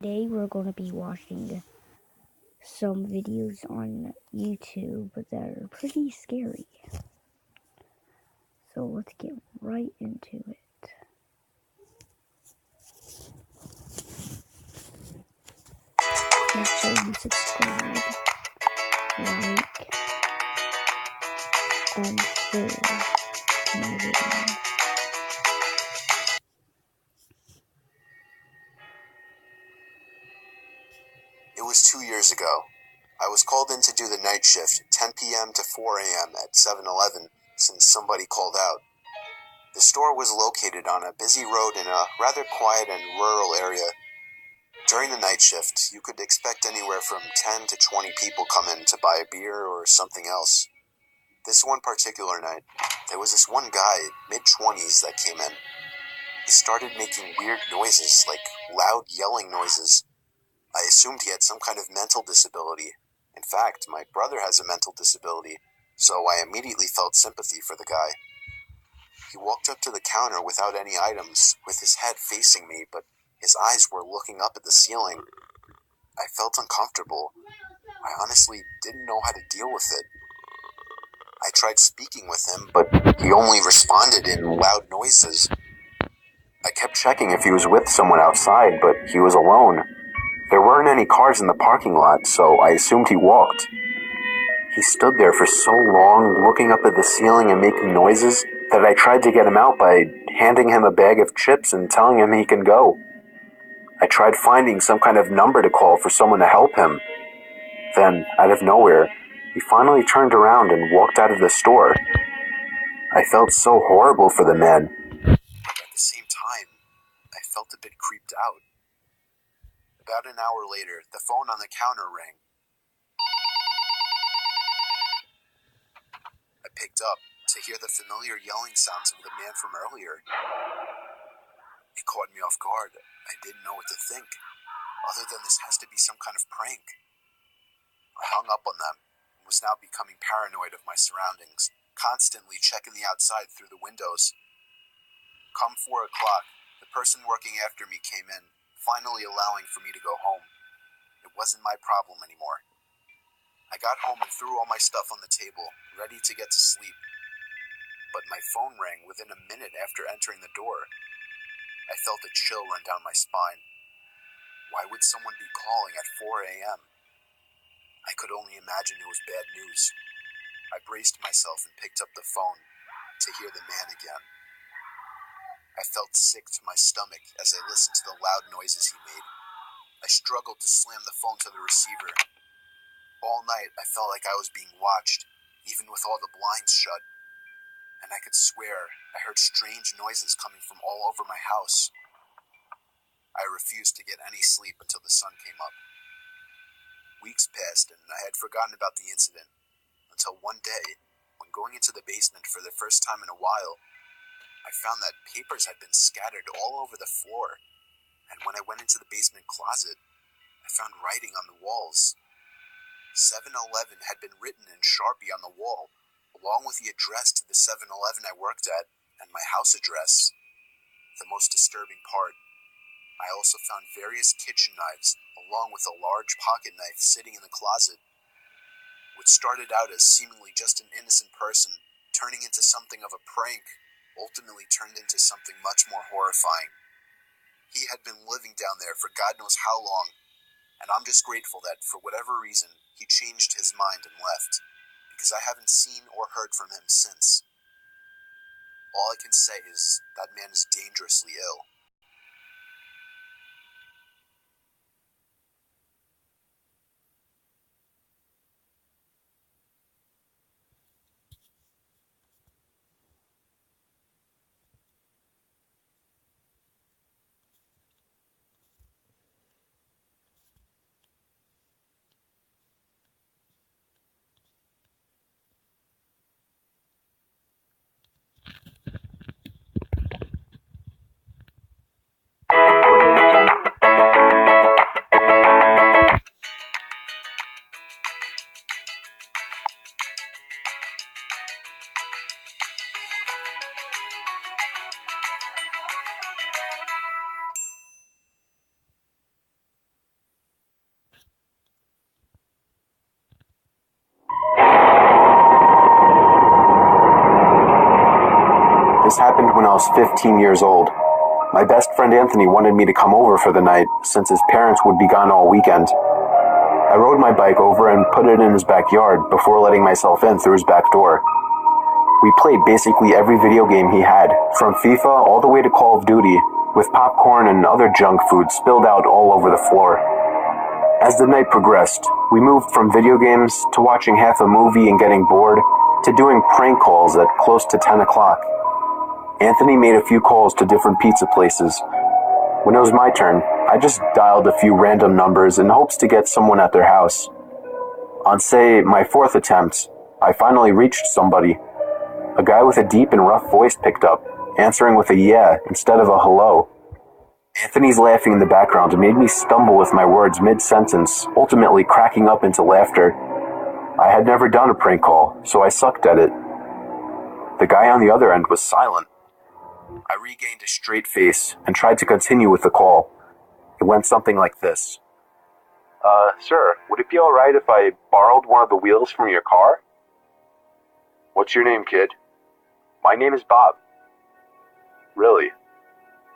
Today we're going to be watching some videos on YouTube that are pretty scary. So let's get right into it. Make sure you subscribe, like, and share my video. It was 2 years ago. I was called in to do the night shift, 10 p.m. to 4 a.m. at 7-Eleven, since somebody called out. The store was located on a busy road in a rather quiet and rural area. During the night shift, you could expect anywhere from 10 to 20 people come in to buy a beer or something else. This one particular night, there was this one guy, mid-20s, that came in. He started making weird noises, like loud yelling noises. I assumed he had some kind of mental disability. In fact, my brother has a mental disability, so I immediately felt sympathy for the guy. He walked up to the counter without any items, with his head facing me, but his eyes were looking up at the ceiling. I felt uncomfortable. I honestly didn't know how to deal with it. I tried speaking with him, but he only responded in loud noises. I kept checking if he was with someone outside, but he was alone. There weren't any cars in the parking lot, so I assumed he walked. He stood there for so long, looking up at the ceiling and making noises, that I tried to get him out by handing him a bag of chips and telling him he can go. I tried finding some kind of number to call for someone to help him. Then, out of nowhere, he finally turned around and walked out of the store. I felt so horrible for the man. At the same time, I felt a bit creeped out. About an hour later, the phone on the counter rang. I picked up to hear the familiar yelling sounds of the man from earlier. It caught me off guard. I didn't know what to think, other than this has to be some kind of prank. I hung up on them and was now becoming paranoid of my surroundings, constantly checking the outside through the windows. Come 4 o'clock, the person working after me came in, finally allowing for me to go home. It wasn't my problem anymore. I got home and threw all my stuff on the table, ready to get to sleep. But my phone rang within a minute after entering the door. I felt a chill run down my spine. Why would someone be calling at 4 a.m.? I could only imagine it was bad news. I braced myself and picked up the phone to hear the man again. I felt sick to my stomach as I listened to the loud noises he made. I struggled to slam the phone to the receiver. All night, I felt like I was being watched, even with all the blinds shut. And I could swear I heard strange noises coming from all over my house. I refused to get any sleep until the sun came up. Weeks passed, and I had forgotten about the incident, until one day, when going into the basement for the first time in a while, I found that papers had been scattered all over the floor, and when I went into the basement closet, I found writing on the walls. 7-Eleven had been written in Sharpie on the wall, along with the address to the 7-Eleven I worked at and my house address. The most disturbing part, I also found various kitchen knives, along with a large pocket knife sitting in the closet. What started out as seemingly just an innocent person turning into something of a prank ultimately turned into something much more horrifying. He had been living down there for God knows how long, and I'm just grateful that, for whatever reason, he changed his mind and left, because I haven't seen or heard from him since. All I can say is that man is dangerously ill. happened when I was 15 years old. My best friend Anthony wanted me to come over for the night, since his parents would be gone all weekend. I rode my bike over and put it in his backyard before letting myself in through his back door. We played basically every video game he had, from FIFA all the way to Call of Duty, with popcorn and other junk food spilled out all over the floor. As the night progressed, we moved from video games to watching half a movie and getting bored, to doing prank calls at close to 10 o'clock. Anthony made a few calls to different pizza places. When it was my turn, I just dialed a few random numbers in hopes to get someone at their house. On, say, my fourth attempt, I finally reached somebody. A guy with a deep and rough voice picked up, answering with a yeah instead of a hello. Anthony's laughing in the background made me stumble with my words mid-sentence, ultimately cracking up into laughter. I had never done a prank call, so I sucked at it. The guy on the other end was silent. I regained a straight face and tried to continue with the call. It went something like this. Sir, would it be alright if I borrowed one of the wheels from your car? What's your name, kid? My name is Bob. Really?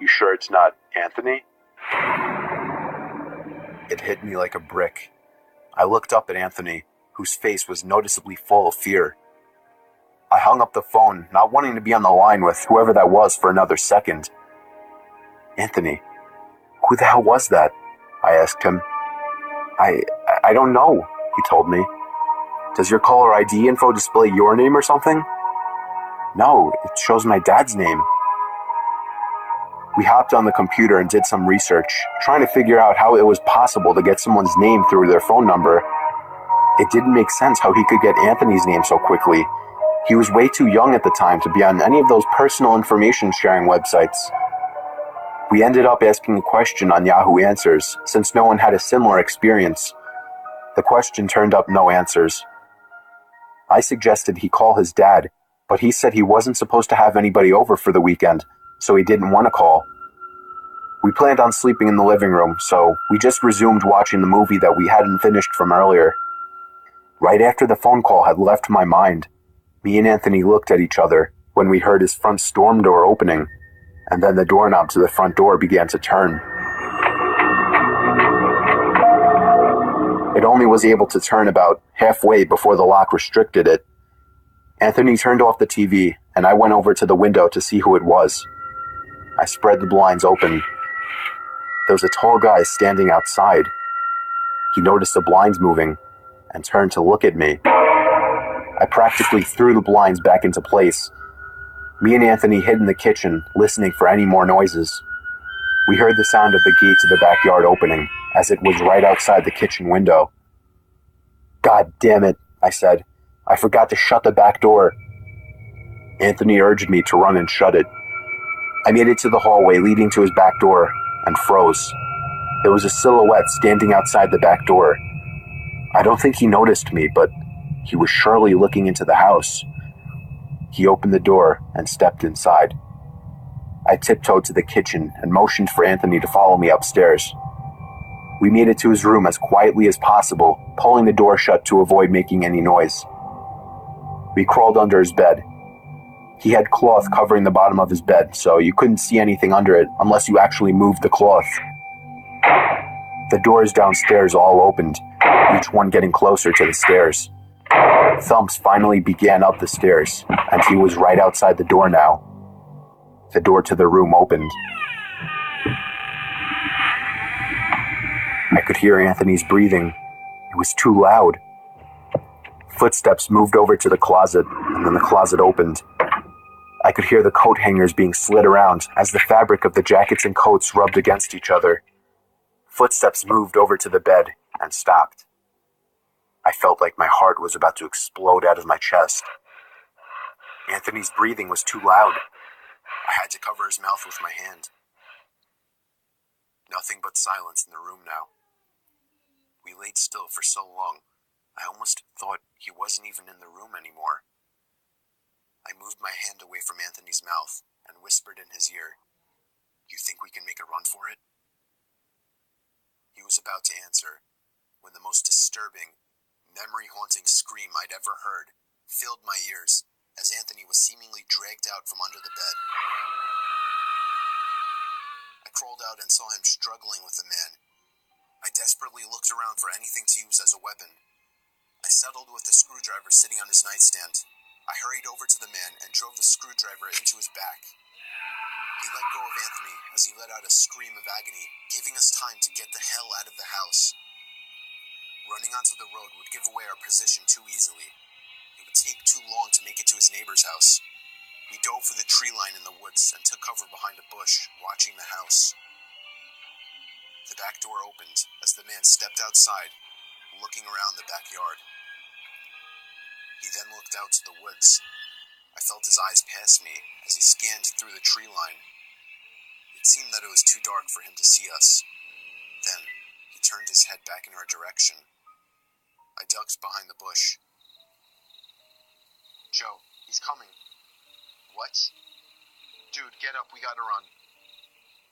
You sure it's not Anthony? It hit me like a brick. I looked up at Anthony, whose face was noticeably full of fear. I hung up the phone, not wanting to be on the line with whoever that was for another second. Anthony, who the hell was that? I asked him. I don't know, he told me. Does your caller ID info display your name or something? No, it shows my dad's name. We hopped on the computer and did some research, trying to figure out how it was possible to get someone's name through their phone number. It didn't make sense how he could get Anthony's name so quickly. He was way too young at the time to be on any of those personal information sharing websites. We ended up asking a question on Yahoo Answers, since no one had a similar experience. The question turned up no answers. I suggested he call his dad, but he said he wasn't supposed to have anybody over for the weekend, so he didn't want to call. We planned on sleeping in the living room, so we just resumed watching the movie that we hadn't finished from earlier. Right after the phone call had left my mind, me and Anthony looked at each other when we heard his front storm door opening, and then the doorknob to the front door began to turn. It only was able to turn about halfway before the lock restricted it. Anthony turned off the TV, and I went over to the window to see who it was. I spread the blinds open. There was a tall guy standing outside. He noticed the blinds moving and turned to look at me. I practically threw the blinds back into place. Me and Anthony hid in the kitchen, listening for any more noises. We heard the sound of the gate to the backyard opening, as it was right outside the kitchen window. God damn it, I said. I forgot to shut the back door. Anthony urged me to run and shut it. I made it to the hallway leading to his back door and froze. There was a silhouette standing outside the back door. I don't think he noticed me, but he was surely looking into the house. He opened the door and stepped inside. I tiptoed to the kitchen and motioned for Anthony to follow me upstairs. We made it to his room as quietly as possible, pulling the door shut to avoid making any noise. We crawled under his bed. He had cloth covering the bottom of his bed, so you couldn't see anything under it unless you actually moved the cloth. The doors downstairs all opened, each one getting closer to the stairs. Thumps finally began up the stairs, and he was right outside the door now. The door to the room opened. I could hear Anthony's breathing. It was too loud. Footsteps moved over to the closet, and then the closet opened. I could hear the coat hangers being slid around as the fabric of the jackets and coats rubbed against each other. Footsteps moved over to the bed and stopped. I felt like my heart was about to explode out of my chest. Anthony's breathing was too loud. I had to cover his mouth with my hand. Nothing but silence in the room now. We laid still for so long, I almost thought he wasn't even in the room anymore. I moved my hand away from Anthony's mouth and whispered in his ear, "You think we can make a run for it?" He was about to answer when the most disturbing, memory-haunting scream I'd ever heard filled my ears. as Anthony was seemingly dragged out from under the bed. I crawled out and saw him struggling with the man. I desperately looked around for anything to use as a weapon. I settled with the screwdriver sitting on his nightstand. I hurried over to the man and drove the screwdriver into his back. He let go of Anthony as he let out a scream of agony, giving us time to get the hell out of the house. Running onto the road would give away our position too easily. It would take too long to make it to his neighbor's house. We dove for the tree line in the woods and took cover behind a bush, watching the house. The back door opened as the man stepped outside, looking around the backyard. He then looked out to the woods. I felt his eyes pass me as he scanned through the tree line. It seemed that it was too dark for him to see us. Then, he turned his head back in our direction. I ducked behind the bush. "Joe, he's coming." "What?" "Dude, get up, we gotta run."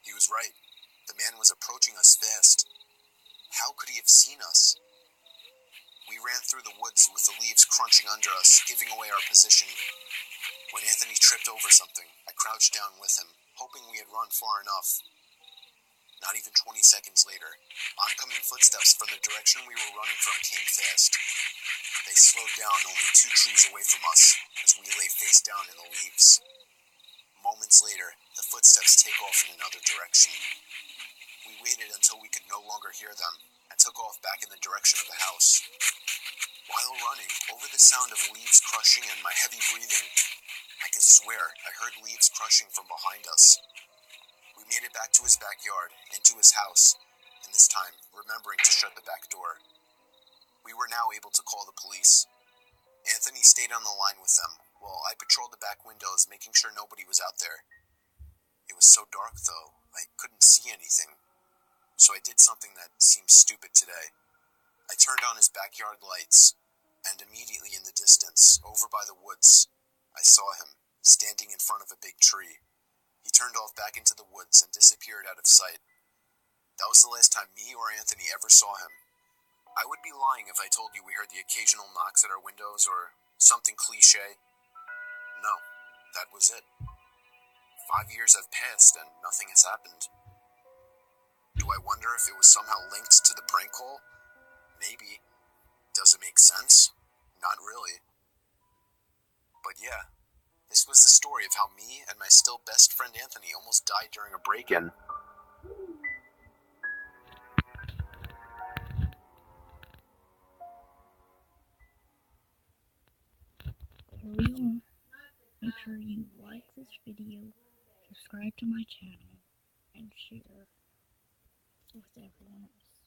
He was right. The man was approaching us fast. How could he have seen us? We ran through the woods with the leaves crunching under us, giving away our position. When Anthony tripped over something, I crouched down with him, hoping we had run far enough. Not even 20 seconds later, oncoming footsteps from the direction we were running from came fast. They slowed down only 2 trees away from us, as we lay face down in the leaves. Moments later, the footsteps take off in another direction. We waited until we could no longer hear them, and took off back in the direction of the house. While running, over the sound of leaves crushing and my heavy breathing, I could swear I heard leaves crushing from behind us. We made it back to his backyard, into his house, and this time remembering to shut the back door. We were now able to call the police. Anthony stayed on the line with them, while I patrolled the back windows, making sure nobody was out there. It was so dark, though, I couldn't see anything. So I did something that seems stupid today. I turned on his backyard lights, and immediately in the distance, over by the woods, I saw him, standing in front of a big tree. He turned off back into the woods and disappeared out of sight. That was the last time me or Anthony ever saw him. I would be lying if I told you we heard the occasional knocks at our windows or something cliche. No, that was it. 5 years have passed and nothing has happened. Do I wonder if it was somehow linked to the prank call? Maybe. Does it make sense? Not really. But yeah, this was the story of how me and my still best friend Anthony almost died during a break-in. Carry on. Make sure you like this video, subscribe to my channel, and share with everyone else.